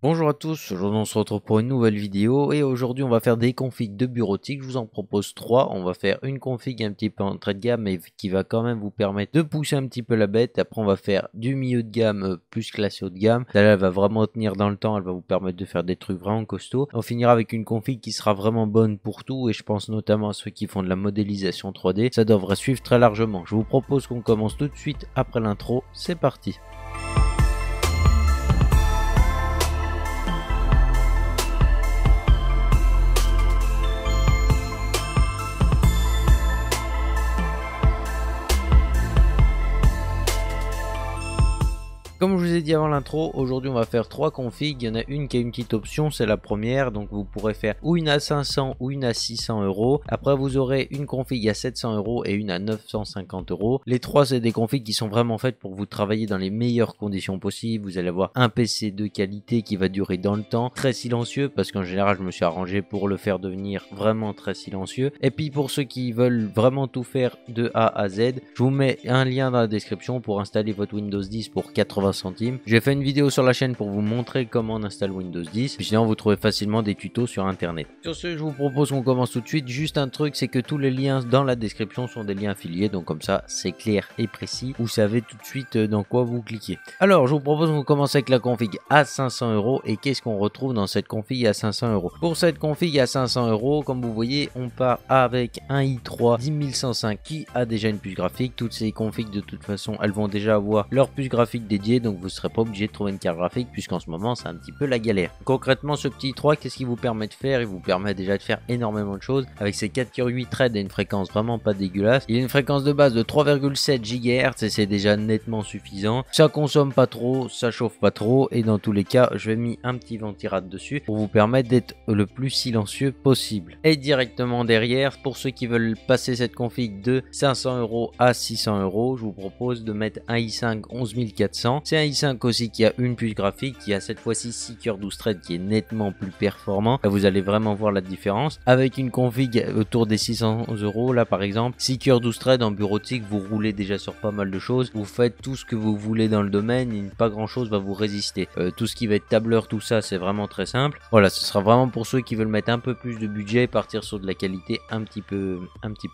Bonjour à tous, aujourd'hui on se retrouve pour une nouvelle vidéo et aujourd'hui on va faire des configs de bureautique. Je vous en propose 3. On va faire une config un petit peu entrée de gamme mais qui va quand même vous permettre de pousser un petit peu la bête. Après on va faire du milieu de gamme plus classé haut de gamme. Celle-là elle va vraiment tenir dans le temps, elle va vous permettre de faire des trucs vraiment costauds. On finira avec une config qui sera vraiment bonne pour tout et je pense notamment à ceux qui font de la modélisation 3D. Ça devrait suivre très largement. Je vous propose qu'on commence tout de suite après l'intro. C'est parti. Comme je vous ai dit avant l'intro, aujourd'hui on va faire 3 configs. Il y en a une qui a une petite option, c'est la première. Donc vous pourrez faire ou une à 500 ou une à 600 euros. Après vous aurez une config à 700 euros et une à 950 euros. Les 3 c'est des configs qui sont vraiment faites pour vous travailler dans les meilleures conditions possibles. Vous allez avoir un PC de qualité qui va durer dans le temps, très silencieux parce qu'en général je me suis arrangé pour le faire devenir vraiment très silencieux. Et puis pour ceux qui veulent vraiment tout faire de A à Z, je vous mets un lien dans la description pour installer votre Windows 10 pour 80 centimes. J'ai fait une vidéo sur la chaîne pour vous montrer comment on installe Windows 10. Puis sinon vous trouvez facilement des tutos sur internet. Sur ce, je vous propose qu'on commence tout de suite. Juste un truc, c'est que tous les liens dans la description sont des liens affiliés. Donc comme ça, c'est clair et précis. Vous savez tout de suite dans quoi vous cliquez. Alors, je vous propose qu'on commence avec la config à 500 euros. Et qu'est-ce qu'on retrouve dans cette config à 500 euros? Pour cette config à 500 euros, comme vous voyez, on part avec un i3 10105 qui a déjà une puce graphique. Toutes ces configs, de toute façon, elles vont déjà avoir leur puce graphique dédiée. Donc vous ne serez pas obligé de trouver une carte graphique puisqu'en ce moment c'est un petit peu la galère. Concrètement, ce petit i3, qu'est-ce qu'il vous permet de faire? Il vous permet déjà de faire énormément de choses avec ses 4 coeurs 8 threads et une fréquence vraiment pas dégueulasse. Il a une fréquence de base de 3,7 GHz et c'est déjà nettement suffisant. Ça consomme pas trop, ça chauffe pas trop et dans tous les cas je vais mettre un petit ventirad dessus pour vous permettre d'être le plus silencieux possible. Et directement derrière, pour ceux qui veulent passer cette config de 500 euros à 600 euros, je vous propose de mettre un i5 11400. C'est un i5 aussi qui a une puce graphique qui a cette fois-ci 6 coeurs 12 threads qui est nettement plus performant. Là vous allez vraiment voir la différence avec une config autour des 600 euros. Là par exemple 6 coeurs 12 threads en bureautique, vous roulez déjà sur pas mal de choses, vous faites tout ce que vous voulez dans le domaine et pas grand chose va vous résister. Tout ce qui va être tableur, tout ça c'est vraiment très simple. Voilà, ce sera vraiment pour ceux qui veulent mettre un peu plus de budget et partir sur de la qualité un petit peu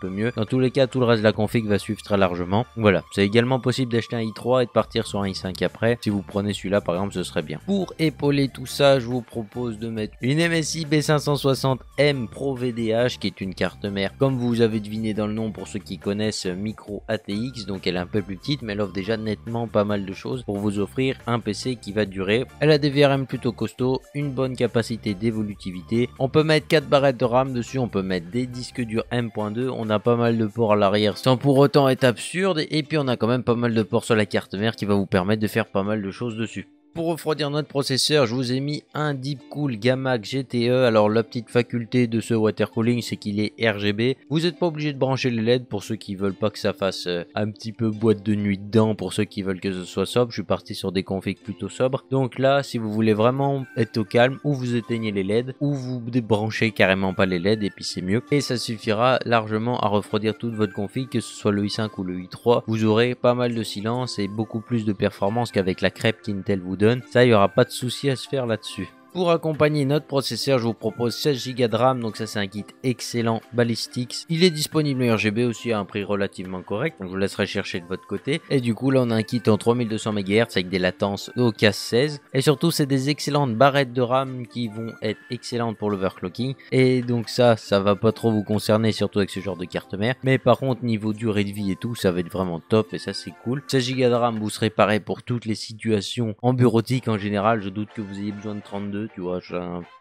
mieux. Dans tous les cas, tout le reste de la config va suivre très largement. Voilà, c'est également possible d'acheter un i3 et de partir sur un i5 après. Si vous prenez celui-là par exemple, ce serait bien. Pour épauler tout ça, je vous propose de mettre une MSI B560M Pro VDH qui est une carte mère, comme vous avez deviné dans le nom pour ceux qui connaissent, micro ATX. Donc elle est un peu plus petite mais elle offre déjà nettement pas mal de choses pour vous offrir un PC qui va durer. Elle a des VRM plutôt costauds, une bonne capacité d'évolutivité. On peut mettre 4 barrettes de RAM dessus, on peut mettre des disques durs M.2, on a pas mal de ports à l'arrière sans pour autant être absurde et puis on a quand même pas mal de ports sur la carte mère qui va vous permettre de faire pas mal de choses dessus. Pour refroidir notre processeur, je vous ai mis un Deepcool Gamma GTE. Alors la petite faculté de ce water cooling, c'est qu'il est RGB. Vous n'êtes pas obligé de brancher les LED pour ceux qui veulent pas que ça fasse un petit peu boîte de nuit dedans. Pour ceux qui veulent que ce soit sobre, je suis parti sur des configs plutôt sobres. Donc là, si vous voulez vraiment être au calme, ou vous éteignez les LED, ou vous débranchez carrément pas les LED et puis c'est mieux. Et ça suffira largement à refroidir toute votre config, que ce soit le i5 ou le i3. Vous aurez pas mal de silence et beaucoup plus de performance qu'avec la crêpe qu'Intel vous donne. Ça, il n'y aura pas de souci à se faire là-dessus. Pour accompagner notre processeur, je vous propose 16 Go de RAM, donc ça c'est un kit excellent Ballistix. Il est disponible en RGB aussi à un prix relativement correct, donc je vous laisserai chercher de votre côté. Et du coup là on a un kit en 3200 MHz avec des latences au CAS 16. Et surtout c'est des excellentes barrettes de RAM qui vont être excellentes pour l'overclocking. Et donc ça va pas trop vous concerner, surtout avec ce genre de carte mère. Mais par contre niveau durée de vie et tout, ça va être vraiment top et ça c'est cool. 16 Go de RAM, vous serez pareil pour toutes les situations en bureautique en général. Je doute que vous ayez besoin de 32. Tu vois,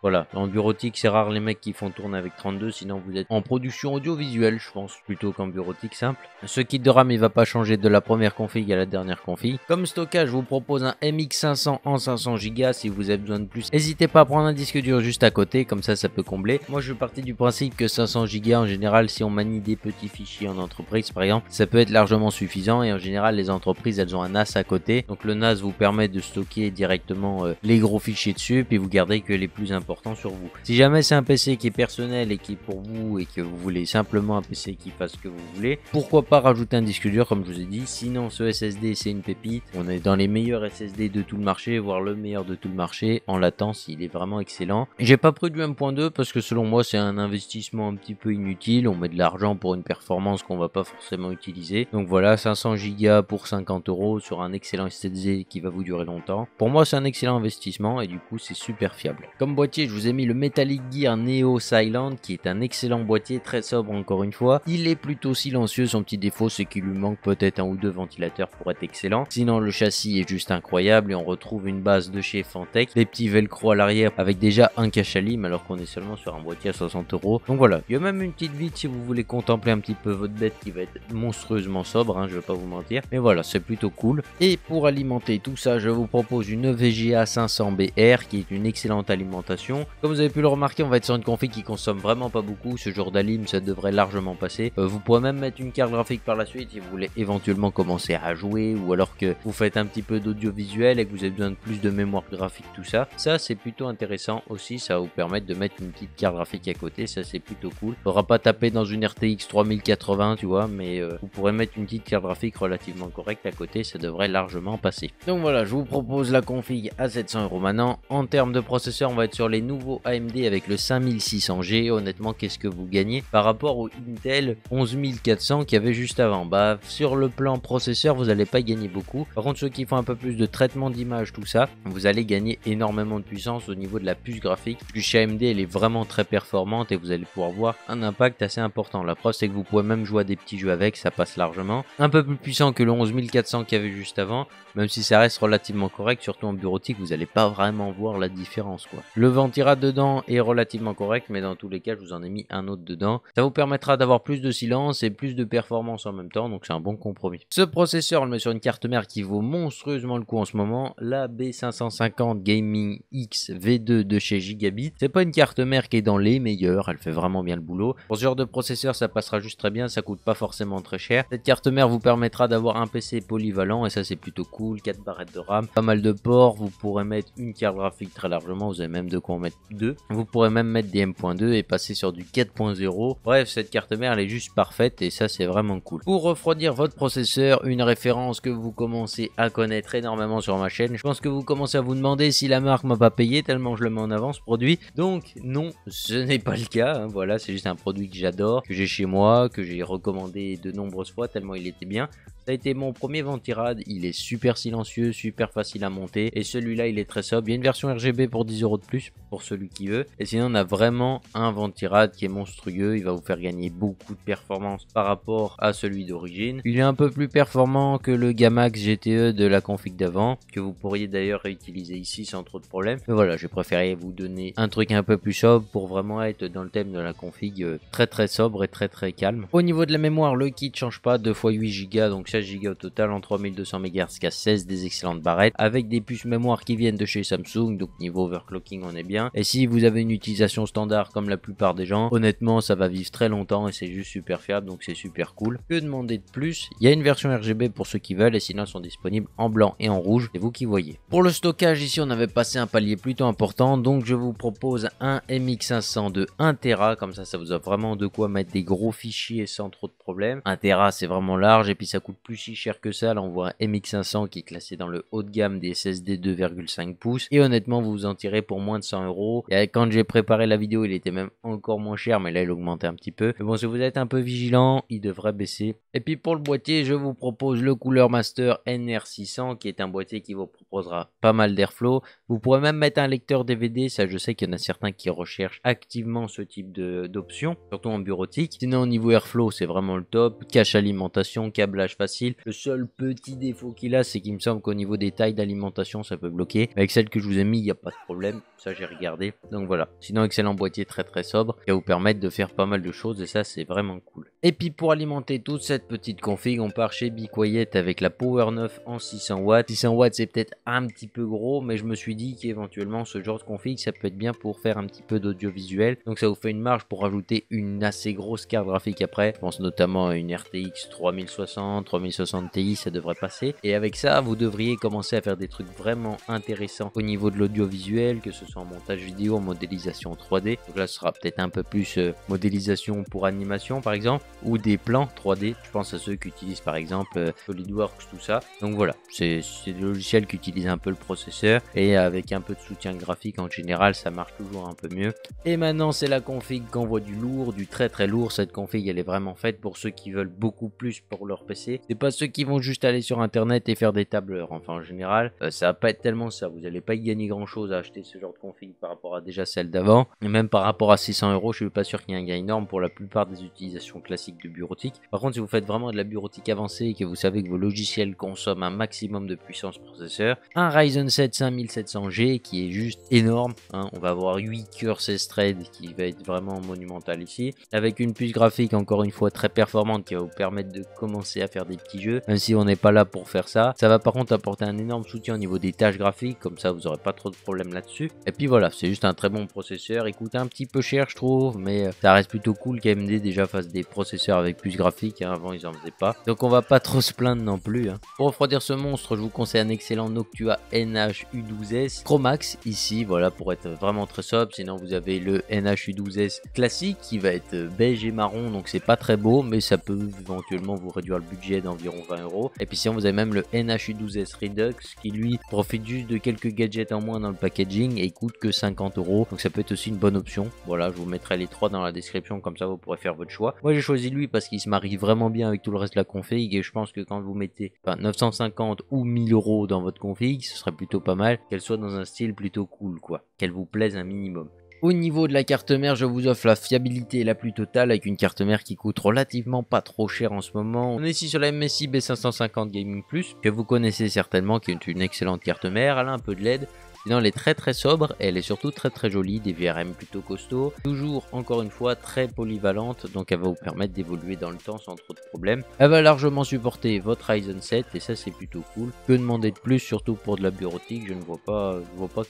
voilà, en bureautique c'est rare les mecs qui font tourner avec 32, sinon vous êtes en production audiovisuelle je pense, plutôt qu'en bureautique simple. Ce kit de RAM il va pas changer de la première config à la dernière config. Comme stockage, je vous propose un MX500 en 500 Go. Si vous avez besoin de plus, n'hésitez pas à prendre un disque dur juste à côté, comme ça peut combler. Moi je suis parti du principe que 500 Go en général, si on manie des petits fichiers en entreprise par exemple, ça peut être largement suffisant. Et en général les entreprises elles ont un NAS à côté, donc le NAS vous permet de stocker directement les gros fichiers dessus, puis vous vous gardez que les plus importants sur vous. Si jamais c'est un PC qui est personnel et qui est pour vous et que vous voulez simplement un PC qui fasse ce que vous voulez, pourquoi pas rajouter un disque dur comme je vous ai dit. Sinon ce SSD c'est une pépite, on est dans les meilleurs SSD de tout le marché, voire le meilleur de tout le marché. En latence il est vraiment excellent. J'ai pas pris du M.2 parce que selon moi c'est un investissement un petit peu inutile, on met de l'argent pour une performance qu'on va pas forcément utiliser. Donc voilà, 500 Go pour 50 € sur un excellent SSD qui va vous durer longtemps. Pour moi c'est un excellent investissement et du coup c'est super fiable. Comme boîtier je vous ai mis le Metallic Gear Neo Silent qui est un excellent boîtier, très sobre encore une fois. Il est plutôt silencieux, son petit défaut c'est qu'il lui manque peut-être un ou deux ventilateurs pour être excellent. Sinon le châssis est juste incroyable et on retrouve une base de chez Fantech, des petits velcro à l'arrière avec déjà un cache à lime alors qu'on est seulement sur un boîtier à 60 €. Donc voilà, il y a même une petite vitre si vous voulez contempler un petit peu votre bête qui va être monstrueusement sobre, hein, je vais pas vous mentir. Mais voilà, c'est plutôt cool. Et pour alimenter tout ça, je vous propose une VGA 500BR qui est une excellente alimentation. Comme vous avez pu le remarquer, on va être sur une config qui consomme vraiment pas beaucoup. Ce genre d'alim, ça devrait largement passer. Vous pourrez même mettre une carte graphique par la suite si vous voulez éventuellement commencer à jouer ou alors que vous faites un petit peu d'audiovisuel et que vous avez besoin de plus de mémoire graphique, tout ça. Ça, c'est plutôt intéressant aussi. Ça va vous permettre de mettre une petite carte graphique à côté. Ça, c'est plutôt cool. Faudra pas taper dans une RTX 3080, tu vois, mais vous pourrez mettre une petite carte graphique relativement correcte à côté. Ça devrait largement passer. Donc voilà, je vous propose la config à 700 € maintenant. En termes de processeur, on va être sur les nouveaux AMD avec le 5600G. Honnêtement, qu'est-ce que vous gagnez par rapport au Intel 11400 qu'il y avait juste avant? Bah, sur le plan processeur, vous n'allez pas gagner beaucoup. Par contre, ceux qui font un peu plus de traitement d'image, tout ça, vous allez gagner énormément de puissance au niveau de la puce graphique. Parce que chez AMD, elle est vraiment très performante et vous allez pouvoir voir un impact assez important. La preuve, c'est que vous pouvez même jouer à des petits jeux avec, ça passe largement. Un peu plus puissant que le 11400 qu'il y avait juste avant, même si ça reste relativement correct, surtout en bureautique, vous n'allez pas vraiment voir la différence, quoi. Le ventirad dedans est relativement correct, mais dans tous les cas, je vous en ai mis un autre dedans. Ça vous permettra d'avoir plus de silence et plus de performance en même temps, donc c'est un bon compromis. Ce processeur, on le met sur une carte mère qui vaut monstrueusement le coup en ce moment, la B550 Gaming X V2 de chez Gigabit. C'est pas une carte mère qui est dans les meilleures, elle fait vraiment bien le boulot. Pour ce genre de processeur, ça passera juste très bien, ça coûte pas forcément très cher. Cette carte mère vous permettra d'avoir un PC polyvalent et ça c'est plutôt cool, 4 barrettes de RAM, pas mal de ports, vous pourrez mettre une carte graphique très largement, vous avez même de quoi en mettre deux. Vous pourrez même mettre des M.2 et passer sur du 4.0. Bref, cette carte mère elle est juste parfaite et ça c'est vraiment cool. Pour refroidir votre processeur, une référence que vous commencez à connaître énormément sur ma chaîne. Je pense que vous commencez à vous demander si la marque m'a pas payé tellement je le mets en avant ce produit. Donc non, ce n'est pas le cas, hein. Voilà, c'est juste un produit que j'adore, que j'ai chez moi, que j'ai recommandé de nombreuses fois tellement il était bien. Ça a été mon premier ventirad, il est super silencieux, super facile à monter et celui-là il est très sobre. Il y a une version RGB pour 10 € de plus pour celui qui veut. Et sinon on a vraiment un ventirad qui est monstrueux, il va vous faire gagner beaucoup de performance par rapport à celui d'origine. Il est un peu plus performant que le Gamax GTE de la config d'avant, que vous pourriez d'ailleurs réutiliser ici sans trop de problème. Mais voilà, j'ai préféré vous donner un truc un peu plus sobre pour vraiment être dans le thème de la config très sobre et très calme. Au niveau de la mémoire, le kit change pas, 2 x 8 Go, donc 16 Go au total en 3200 MHz qu'à 16, des excellentes barrettes avec des puces mémoire qui viennent de chez Samsung, donc niveau overclocking on est bien. Et si vous avez une utilisation standard comme la plupart des gens, honnêtement ça va vivre très longtemps et c'est juste super fiable, donc c'est super cool. Que demander de plus? Il y a une version RGB pour ceux qui veulent et sinon sont disponibles en blanc et en rouge, c'est vous qui voyez. Pour le stockage ici on avait passé un palier plutôt important, donc je vous propose un MX500 de 1 Tera, comme ça vous a vraiment de quoi mettre des gros fichiers sans trop de problèmes. 1 Tera c'est vraiment large et puis ça coûte plus si cher que ça. Là on voit un MX500 qui est classé dans le haut de gamme des SSD 2,5 pouces et honnêtement vous vous en tirez pour moins de 100 €. Et quand j'ai préparé la vidéo il était même encore moins cher, mais là il augmentait un petit peu. Mais bon, si vous êtes un peu vigilant, il devrait baisser. Et puis pour le boîtier, je vous propose le Cooler Master NR600 qui est un boîtier qui vous proposera pas mal d'airflow. Vous pourrez même mettre un lecteur DVD, ça je sais qu'il y en a certains qui recherchent activement ce type d'option, surtout en bureautique. Sinon au niveau airflow c'est vraiment le top, cache alimentation, câblage facile. Le seul petit défaut qu'il a, c'est qu'il me semble qu'au niveau des tailles d'alimentation ça peut bloquer. Avec celle que je vous ai mis il n'y a pas de problème, ça j'ai regardé. Donc voilà, sinon excellent boîtier très sobre qui va vous permettre de faire pas mal de choses et ça c'est vraiment cool. Et puis pour alimenter toute cette petite config, on part chez Be Quiet avec la Power 9 en 600 watts. 600 watts c'est peut-être un petit peu gros, mais je me suis dit qu'éventuellement ce genre de config ça peut être bien pour faire un petit peu d'audiovisuel. Donc ça vous fait une marge pour ajouter une assez grosse carte graphique après. Je pense notamment à une RTX 3060, 3060 Ti, ça devrait passer. Et avec ça, vous devriez commencer à faire des trucs vraiment intéressants au niveau de l'audiovisuel, que ce soit en montage vidéo, en modélisation 3D. Donc là, ce sera peut-être un peu plus modélisation pour animation par exemple, ou des plans 3D. Je pense à ceux qui utilisent par exemple SolidWorks, tout ça. Donc voilà, c'est des logiciels qui utilisent un peu le processeur, et avec un peu de soutien graphique en général, ça marche toujours un peu mieux. Et maintenant, c'est la config qui envoie du lourd, du très très lourd. Cette config, elle est vraiment faite pour ceux qui veulent beaucoup plus pour leur PC. C'est pas ceux qui vont juste aller sur internet et faire des tableurs. Enfin, en général, ça va pas être tellement ça. Vous allez pas y gagner grand chose à acheter ce genre de config par rapport à déjà celle d'avant. Et même par rapport à 600 €, je suis pas sûr qu'il y ait un gain énorme pour la plupart des utilisations classiques de bureautique. Par contre, si vous faites vraiment de la bureautique avancée et que vous savez que vos logiciels consomment un maximum de puissance processeur, un Ryzen 7 5700G qui est juste énorme, hein. On va avoir 8 cœurs 16 threads qui va être vraiment monumental ici, avec une puce graphique encore une fois très performante qui va vous permettre de commencer à faire des petits jeux, même si on n'est pas là pour faire ça. Ça va par contre apporter un énorme soutien au niveau des tâches graphiques, comme ça vous n'aurez pas trop de problèmes là-dessus. Et puis voilà, c'est juste un très bon processeur. Il coûte un petit peu cher je trouve, mais ça reste plutôt cool qu'AMD déjà fasse des processeurs avec puce graphique, hein. Avant ils en faisaient pas, donc on va pas trop se plaindre non plus, hein. Pour refroidir ce monstre, je vous conseille un excellent Noctua NH-U12S Pro Max ici, voilà, pour être vraiment très sobre. Sinon vous avez le NH-U12S classique qui va être beige et marron, donc c'est pas très beau, mais ça peut éventuellement vous réduire le budget d'environ 20 €. Et puis sinon vous avez même le NH-U12S Redux qui lui profite juste de quelques gadgets en moins dans le packaging et il coûte que 50 €, donc ça peut être aussi une bonne option. Voilà, je vous mettrai les trois dans la description, comme ça vous pourrez faire votre choix. Moi j'ai choisi lui parce qu'il se marie vraiment bien avec tout le reste de la config, et je pense que quand vous mettez 950 ou 1000 € dans votre config, ce serait plutôt pas mal qu'elle soit dans un style plutôt cool quoi, qu'elle vous plaise un minimum. Au niveau de la carte mère, je vous offre la fiabilité la plus totale avec une carte mère qui coûte relativement pas trop cher en ce moment. On est ici sur la MSI B550 Gaming Plus, que vous connaissez certainement, qui est une excellente carte mère. Elle a un peu de LED. Sinon elle est très très sobre et elle est surtout très très jolie, des VRM plutôt costauds, toujours encore une fois très polyvalente, donc elle va vous permettre d'évoluer dans le temps sans trop de problèmes. Elle va largement supporter votre Ryzen 7 et ça c'est plutôt cool. Que demander de plus, surtout pour de la bureautique, je ne vois pas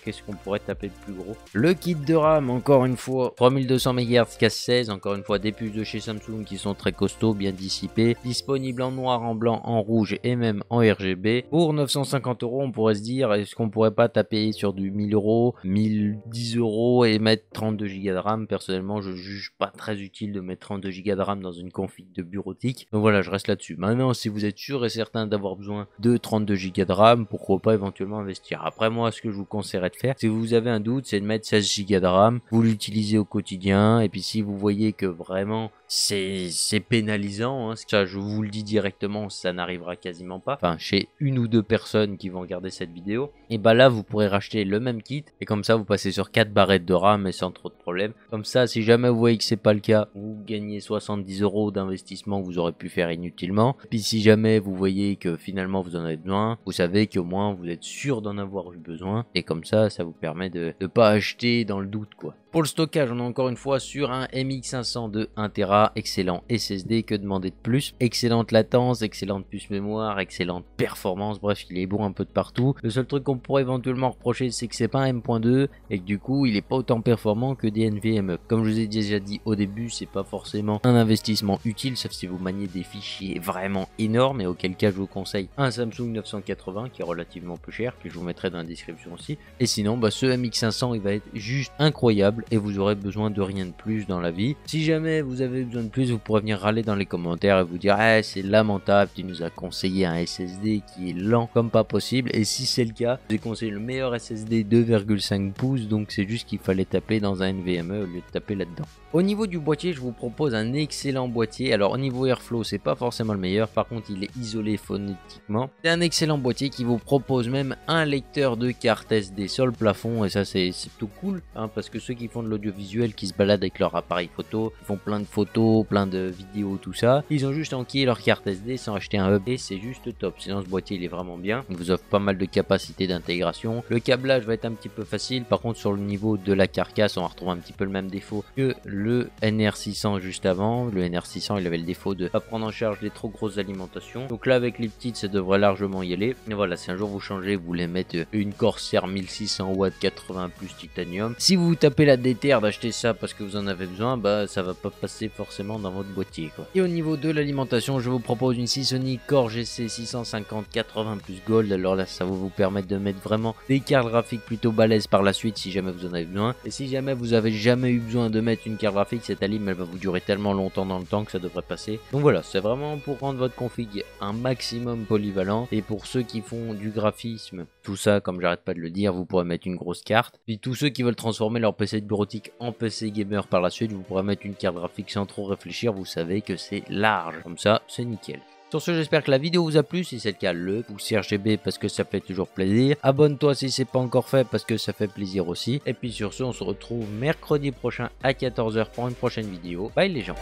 qu'est-ce qu'on pourrait taper de plus gros. Le kit de RAM, encore une fois 3200 MHz casse 16, encore une fois des puces de chez Samsung qui sont très costauds, bien dissipées, disponibles en noir, en blanc, en rouge et même en RGB. Pour 950 € on pourrait se dire, est-ce qu'on pourrait pas taper sur du 1000 €, 1010 € et mettre 32 Go de RAM. Personnellement je juge pas très utile de mettre 32 Go de RAM dans une config de bureautique, donc voilà, je reste là-dessus. Maintenant si vous êtes sûr et certain d'avoir besoin de 32 Go de RAM, pourquoi pas éventuellement investir. Après moi ce que je vous conseillerais de faire, si vous avez un doute, c'est de mettre 16 Go de RAM, vous l'utilisez au quotidien, et puis si vous voyez que vraiment c'est pénalisant, hein, ça je vous le dis directement, ça n'arrivera quasiment pas, enfin chez une ou deux personnes qui vont regarder cette vidéo, et bah là vous pourrez racheter le même kit, et comme ça vous passez sur 4 barrettes de RAM et sans trop de problèmes. Comme ça si jamais vous voyez que c'est pas le cas, vous gagnez 70 € d'investissement que vous aurez pu faire inutilement. Puis si jamais vous voyez que finalement vous en avez besoin, vous savez qu'au moins vous êtes sûr d'en avoir eu besoin, et comme ça ça vous permet de ne pas acheter dans le doute quoi. Pour le stockage, on est encore une fois sur un MX500 de 1 Tera, excellent SSD, que demander de plus, excellente latence, excellente puce mémoire, excellente performance, bref il est bon un peu de partout. Le seul truc qu'on pourrait éventuellement reprocher, c'est que c'est pas un M.2 et que du coup il est pas autant performant que des NVMe. Comme je vous ai déjà dit au début, c'est pas forcément un investissement utile, sauf si vous maniez des fichiers vraiment énormes, et auquel cas je vous conseille un Samsung 980 qui est relativement peu cher, que je vous mettrai dans la description aussi. Et sinon ce MX500 il va être juste incroyable et vous aurez besoin de rien de plus dans la vie. Si jamais vous avez besoin de plus, vous pourrez venir râler dans les commentaires et vous dire ah, c'est lamentable, tu nous as conseillé un SSD qui est lent comme pas possible. Et si c'est le cas, je vous ai conseillé le meilleur SSD 2,5 pouces, donc c'est juste qu'il fallait taper dans un NVMe au lieu de taper là-dedans. Au niveau du boîtier, je vous propose un excellent boîtier. Alors au niveau Airflow, c'est pas forcément le meilleur, par contre il est isolé phonétiquement. C'est un excellent boîtier qui vous propose même un lecteur de carte SD sur le plafond, et ça c'est plutôt cool, hein, parce que ceux qui font de l'audiovisuel, qui se baladent avec leur appareil photo, ils font plein de photos, plein de vidéos, tout ça, ils ont juste enquillé leur carte SD sans acheter un hub, et c'est juste top. Sinon ce boîtier il est vraiment bien, il vous offre pas mal de capacités d'intégration. Le câblage va être un petit peu facile, par contre sur le niveau de la carcasse on va retrouver un petit peu le même défaut que le NR600 juste avant. Le NR600 il avait le défaut de pas prendre en charge les trop grosses alimentations. Donc là avec les petites ça devrait largement y aller. Et voilà, si un jour vous changez, vous voulez mettre une Corsair 1600 watts 80 plus titanium, si vous vous tapez la déterre d'acheter ça parce que vous en avez besoin, bah ça va pas passer forcément dans votre boîtier quoi. Et au niveau de l'alimentation, je vous propose une Seasonic Core GC 650 80 plus Gold. Alors là ça va vous permettre de mettre vraiment des cartes graphiques plutôt balèzes par la suite si jamais vous en avez besoin. Et si jamais vous avez jamais eu besoin de mettre une carte graphique, cette alim elle va vous durer tellement longtemps dans le temps que ça devrait passer. Donc voilà, c'est vraiment pour rendre votre config un maximum polyvalent. Et pour ceux qui font du graphisme, tout ça comme j'arrête pas de le dire, vous pourrez mettre une grosse carte. Puis tous ceux qui veulent transformer leur PC de bureautique en PC gamer par la suite, vous pourrez mettre une carte graphique sans trop réfléchir, vous savez que c'est large. Comme ça, c'est nickel. Sur ce, j'espère que la vidéo vous a plu. Si c'est le cas, le pouce RGB parce que ça fait toujours plaisir. Abonne-toi si c'est pas encore fait parce que ça fait plaisir aussi. Et puis sur ce, on se retrouve mercredi prochain à 14 h pour une prochaine vidéo. Bye les gens.